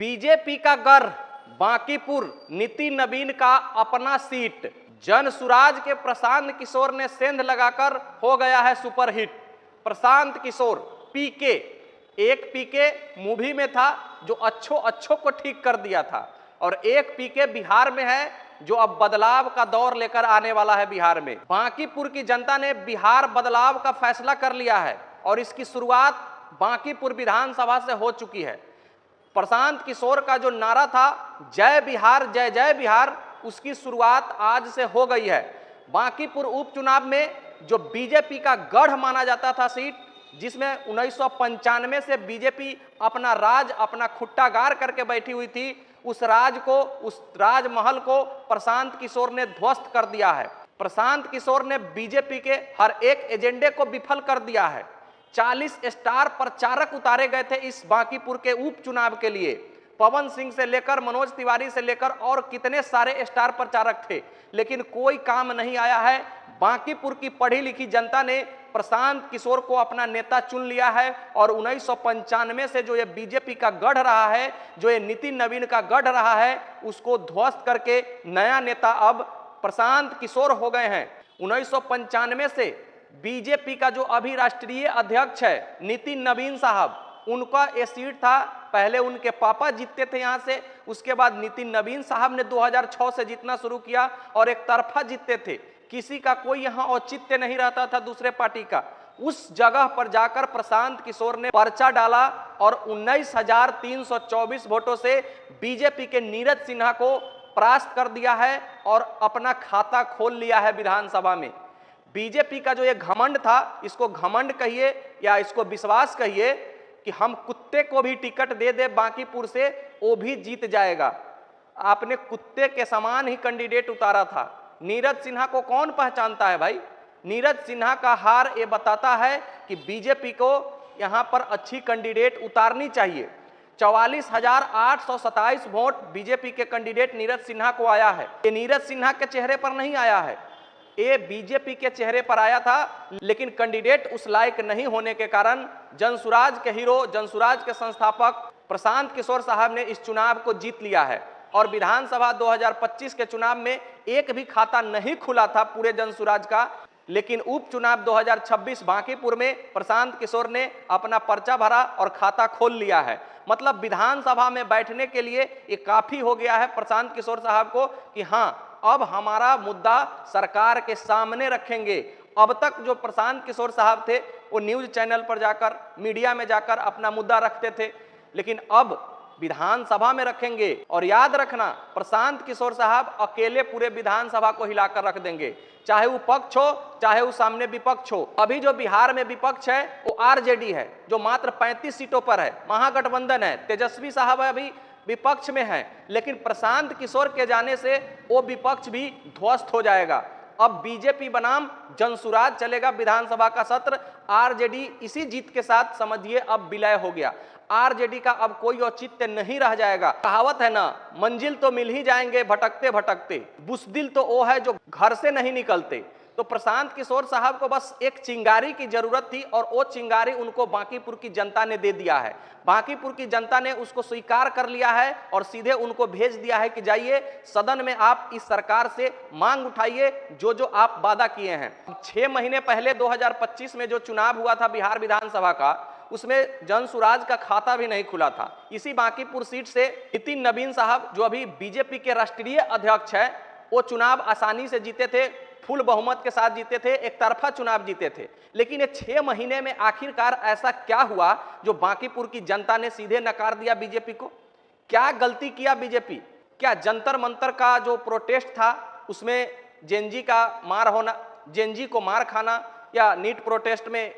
BJP का गर्व, बांकीपुर नितिन नवीन का अपना सीट। जनसुराज के प्रशांत किशोर ने सेंध लगाकर हो गया है सुपरहिट। प्रशांत किशोर पीके, एक पीके मूवी में था जो अच्छों को ठीक कर दिया था, और एक पीके बिहार में है जो अब बदलाव का दौर लेकर आने वाला है बिहार में। बांकीपुर की जनता ने बिहार बदलाव का फैसला कर लिया है और इसकी शुरुआत बांकीपुर विधानसभा से हो चुकी है। प्रशांत किशोर का जो नारा था जय बिहार जय जय बिहार, उसकी शुरुआत आज से हो गई है। बांकीपुर उपचुनाव में जो बीजेपी का गढ़ माना जाता था सीट, जिसमें 1995 से बीजेपी अपना राज, अपना खुट्टा गाड़ करके बैठी हुई थी, उस राजमहल को प्रशांत किशोर ने ध्वस्त कर दिया है। प्रशांत किशोर ने बीजेपी के हर एक एजेंडे को विफल कर दिया है। 40 स्टार प्रचारक उतारे गए थे इस बांकीपुर के उपचुनाव के लिए। पवन सिंह से लेकर मनोज तिवारी से लेकर और कितने सारे स्टार प्रचारक थे, लेकिन कोई काम नहीं आया है। बांकीपुर की पढ़ी लिखी जनता ने प्रशांत किशोर को अपना नेता चुन लिया है और 1995 से जो ये बीजेपी का गढ़ रहा है, जो ये नितिन नवीन का गढ़ रहा है, उसको ध्वस्त करके नया नेता अब प्रशांत किशोर हो गए हैं। 1995 से बीजेपी का जो अभी राष्ट्रीय अध्यक्ष है नितिन नवीन साहब, उनका ये सीट था। पहले उनके पापा जीतते थे यहाँ से, उसके बाद नितिन नवीन साहब ने 2006 से जीतना शुरू किया और एक तरफा जीतते थे। किसी का कोई यहाँ औचित्य नहीं रहता था दूसरे पार्टी का। उस जगह पर जाकर प्रशांत किशोर ने पर्चा डाला और 19,324 वोटों से बीजेपी के नीरज सिन्हा को परास्त कर दिया है और अपना खाता खोल लिया है विधानसभा में। बीजेपी का जो ये घमंड था, इसको घमंड कहिए या इसको विश्वास कहिए कि हम कुत्ते को भी टिकट दे दे बांकीपुर से, वो भी जीत जाएगा। आपने कुत्ते के समान ही कैंडिडेट उतारा था। नीरज सिन्हा को कौन पहचानता है भाई? नीरज सिन्हा का हार ये बताता है कि बीजेपी को यहाँ पर अच्छी कैंडिडेट उतारनी चाहिए। 44,827 वोट बीजेपी के कैंडिडेट नीरज सिन्हा को आया है। ये नीरज सिन्हा के चेहरे पर नहीं आया है, ये बीजेपी के चेहरे पर आया था, लेकिन कैंडिडेट उस लायक नहीं होने के कारण जनसुराज के हीरो, जनसुराज के संस्थापक प्रशांत किशोर साहब ने इस चुनाव को जीत लिया है। और विधानसभा 2025 के चुनाव में एक भी खाता नहीं खुला था पूरे जनसुराज का, लेकिन उपचुनाव 2026 बांकीपुर में प्रशांत किशोर ने अपना पर्चा भरा और खाता खोल लिया है। मतलब विधानसभा में बैठने के लिए ये काफी हो गया है प्रशांत किशोर साहब को कि हाँ, अब हमारा मुद्दा सरकार के सामने रखेंगे। अब तक जो प्रशांत किशोर साहब थे वो न्यूज चैनल पर जाकर, मीडिया में जाकर अपना मुद्दा रखते थे, लेकिन अब विधानसभा में रखेंगे। और याद रखना, प्रशांत किशोर साहब अकेले पूरे विधानसभा को हिलाकर रख देंगे, चाहे वो पक्ष हो चाहे वो सामने विपक्ष हो। अभी जो बिहार में विपक्ष है वो आरजेडी है, जो मात्र 35 सीटों पर है। महागठबंधन है, तेजस्वी साहब अभी विपक्ष में है, लेकिन प्रशांत किशोर के जाने से वो विपक्ष भी ध्वस्त हो जाएगा। अब बीजेपी बनाम जनसुराज चलेगा विधानसभा का सत्र। आरजेडी इसी जीत के साथ समझिए अब विलय हो गया। आरजेडी का अब कोई औचित्य नहीं रह जाएगा। कहावत है ना, मंजिल तो मिल ही जाएंगे भटकते भटकते, बुज़दिल तो वो है जो घर से नहीं निकलते। तो प्रशांत किशोर साहब को बस एक चिंगारी की जरूरत थी और वो चिंगारी उनको बांकीपुर की जनता ने दे दिया है। बांकीपुर की जनता ने उसको स्वीकार कर लिया है और सीधे उनको भेज दिया है कि जाइए सदन में आप इस सरकार से मांग उठाइए जो जो आप वादा किए हैं। 6 महीने पहले 2025 में जो चुनाव हुआ था बिहार विधानसभा का, उसमें जनसुराज का खाता भी नहीं खुला था। इसी बांकीपुर सीट से नितिन नवीन साहब, जो अभी बीजेपी के राष्ट्रीय अध्यक्ष है, वो चुनाव आसानी से जीते थे, फुल बहुमत के साथ जीते थे, एक तरफा चुनाव जीते थे। लेकिन ये 6 महीने में आखिरकार ऐसा क्या हुआ जो बांकीपुर की जनता ने सीधे नकार दिया बीजेपी को? क्या गलती किया बीजेपी? क्या जंतर मंतर का जो प्रोटेस्ट था उसमें जेएनजी का मार होना, जेएनजी को मार खाना, या नीट प्रोटेस्ट में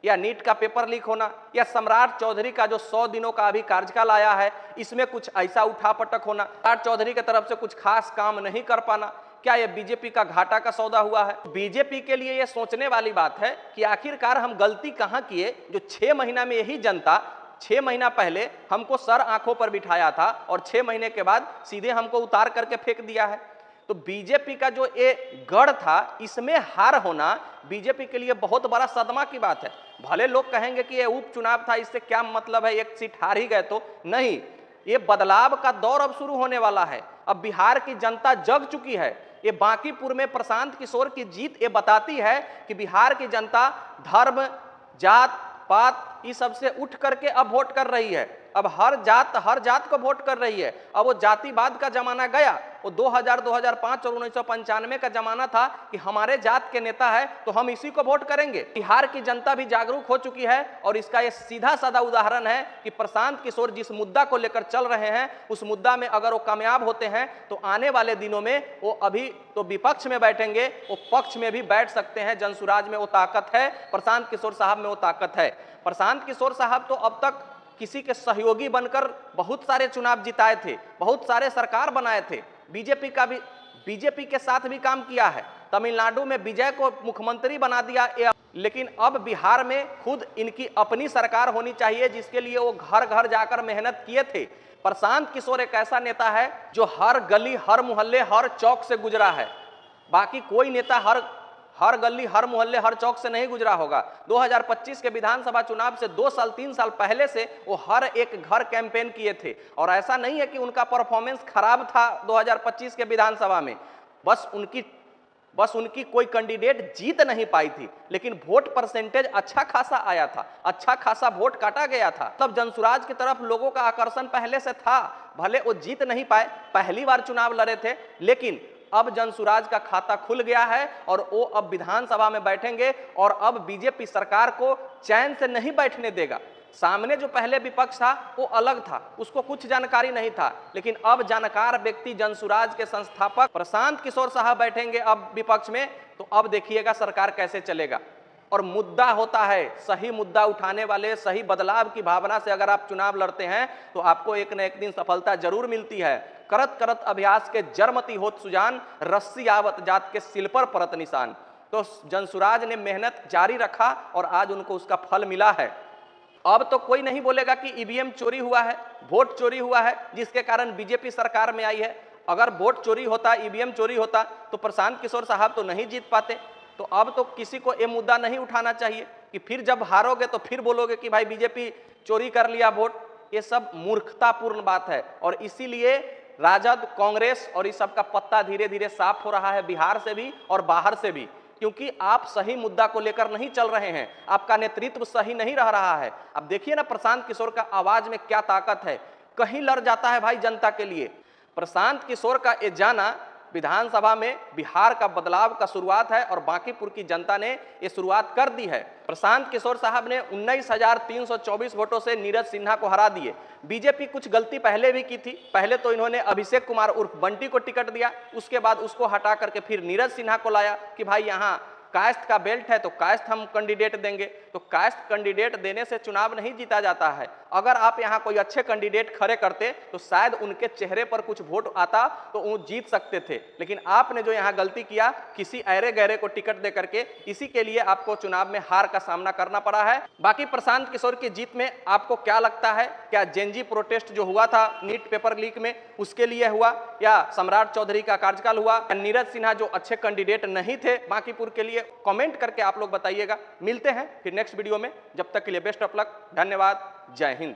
या नीट का पेपर लीक होना, या सम्राट चौधरी का जो 100 दिनों का अभी कार्यकाल आया है, इसमें कुछ ऐसा उठापटक होना, सम्राट चौधरी की तरफ से कुछ खास काम नहीं कर पाना, क्या यह बीजेपी का घाटा का सौदा हुआ है? बीजेपी के लिए यह सोचने वाली बात है कि आखिरकार हम गलती कहां किए जो 6 महीना में यही जनता 6 महीना पहले हमको सर आंखों पर बिठाया था और 6 महीने के बाद सीधे हमको उतार करके फेंक दिया है। तो बीजेपी का जो ये गढ़ था, इसमें हार होना बीजेपी के लिए बहुत बड़ा सदमा की बात है। भले लोग कहेंगे कि ये उपचुनाव था, इससे क्या मतलब है, एक सीट हार ही गए तो नहीं। ये बदलाव का दौर अब शुरू होने वाला है। अब बिहार की जनता जग चुकी है। ये बांकीपुर में प्रशांत किशोर की जीत ये बताती है कि बिहार की जनता धर्म, जात पात इस सब से उठ करके अब वोट कर रही है। अब हर जात को वोट कर रही है। अब वो जातिवाद का जमाना गया। वो 2000, 2005 और 1995 का जमाना था कि हमारे जात के नेता है तो हम इसी को वोट करेंगे। बिहार की जनता भी जागरूक हो चुकी है और इसका ये सीधा साधा उदाहरण है कि प्रशांत किशोर जिस मुद्दा को लेकर चल रहे हैं उस मुद्दा में अगर वो कामयाब होते हैं तो आने वाले दिनों में वो अभी तो विपक्ष में बैठेंगे, वो पक्ष में भी बैठ सकते हैं। जनसुराज में वो ताकत है, प्रशांत किशोर साहब में वो ताकत है। प्रशांत किशोर साहब तो अब तक किसी के सहयोगी बनकर बहुत सारे चुनाव जिताए थे, बहुत सारे सरकार बनाए थे, बीजेपी के साथ भी काम किया है। तमिलनाडु में विजय को मुख्यमंत्री बना दिया। लेकिन अब बिहार में खुद इनकी अपनी सरकार होनी चाहिए जिसके लिए वो घर घर जाकर मेहनत किए थे। प्रशांत किशोर एक ऐसा नेता है जो हर गली, हर मोहल्ले, हर चौक से गुजरा है। बाकी कोई नेता हर गली, हर मोहल्ले, हर चौक से नहीं गुजरा होगा। 2025 के विधानसभा चुनाव से 2 साल 3 साल पहले से वो हर एक घर कैंपेन किए थे और ऐसा नहीं है कि उनका परफॉर्मेंस खराब था 2025 के विधानसभा में। बस उनकी कोई कैंडिडेट जीत नहीं पाई थी, लेकिन वोट परसेंटेज अच्छा खासा आया था, अच्छा खासा वोट काटा गया था। तब जनसुराज की तरफ लोगों का आकर्षण पहले से था। भले वो जीत नहीं पाए, पहली बार चुनाव लड़े थे, लेकिन अब जनसुराज का खाता खुल गया है और वो अब विधानसभा में बैठेंगे और अब बीजेपी सरकार को चैन से नहीं बैठने देगा। सामने जो पहले विपक्ष था वो अलग था, उसको कुछ जानकारी नहीं था, लेकिन अब जानकार व्यक्ति जनसुराज के संस्थापक प्रशांत किशोर साहब बैठेंगे अब विपक्ष में। तो अब देखिएगा सरकार कैसे चलेगा। और मुद्दा होता है, सही मुद्दा उठाने वाले, सही बदलाव की भावना से अगर आप चुनाव लड़ते हैं तो आपको एक न एक दिन सफलता जरूर मिलती है। करत करत अभ्यास के जरमती होत सुजान, रस्सी आवत जात के सिल पर परत निशान। तो जनसुराज ने मेहनत जारी रखा और आज उनको उसका फल मिला है। अब तो कोई नहीं बोलेगा कि ईवीएम चोरी हुआ है, वोट चोरी हुआ है जिसके कारण बीजेपी सरकार में आई है। अगर वोट चोरी होता, ईवीएम चोरी होता तो प्रशांत किशोर साहब तो नहीं जीत पाते। तो अब तो किसी को ये मुद्दा नहीं उठाना चाहिए कि फिर जब हारोगे तो फिर बोलोगे कि भाई बीजेपी चोरी कर लिया वोट। ये सब मूर्खतापूर्ण बात है और इसीलिए राजद, कांग्रेस और इस सब का पत्ता धीरे धीरे साफ हो रहा है, बिहार से भी और बाहर से भी, क्योंकि आप सही मुद्दा को लेकर नहीं चल रहे हैं। आपका नेतृत्व सही नहीं रह रहा है। अब देखिए ना, प्रशांत किशोर का आवाज में क्या ताकत है, कहीं लड़ जाता है भाई जनता के लिए। प्रशांत किशोर का ये जाना विधानसभा में बिहार का बदलाव का शुरुआत है और बांकीपुर की जनता ने ये शुरुआत कर दी है। प्रशांत किशोर साहब ने 19,324 वोटों से नीरज सिन्हा को हरा दिए। बीजेपी कुछ गलती पहले भी की थी। पहले तो इन्होंने अभिषेक कुमार उर्फ बंटी को टिकट दिया, उसके बाद उसको हटा करके फिर नीरज सिन्हा को लाया कि भाई यहाँ कायस्थ का बेल्ट है तो कायस्थ हम कैंडिडेट देंगे। तो कायस्थ कैंडिडेट देने से चुनाव नहीं जीता जाता है। अगर आप यहाँ कोई अच्छे कैंडिडेट खड़े करते तो शायद उनके चेहरे पर कुछ वोट आता तो वो जीत सकते थे, लेकिन आपने जो यहाँ गलती किया, किसी ऐरे गहरे को टिकट दे करके, इसी के लिए आपको चुनाव में हार का सामना करना पड़ा है। बाकी प्रशांत किशोर की जीत में आपको क्या लगता है? क्या जेनजी प्रोटेस्ट जो हुआ था नीट पेपर लीक में उसके लिए हुआ, या सम्राट चौधरी का कार्यकाल हुआ, या नीरज सिन्हा जो अच्छे कैंडिडेट नहीं थे बांकीपुर के लिए? कमेंट करके आप लोग बताइएगा। मिलते हैं फिर नेक्स्ट वीडियो में, जब तक के लिए बेस्ट ऑफ लक, धन्यवाद, जय हिंद।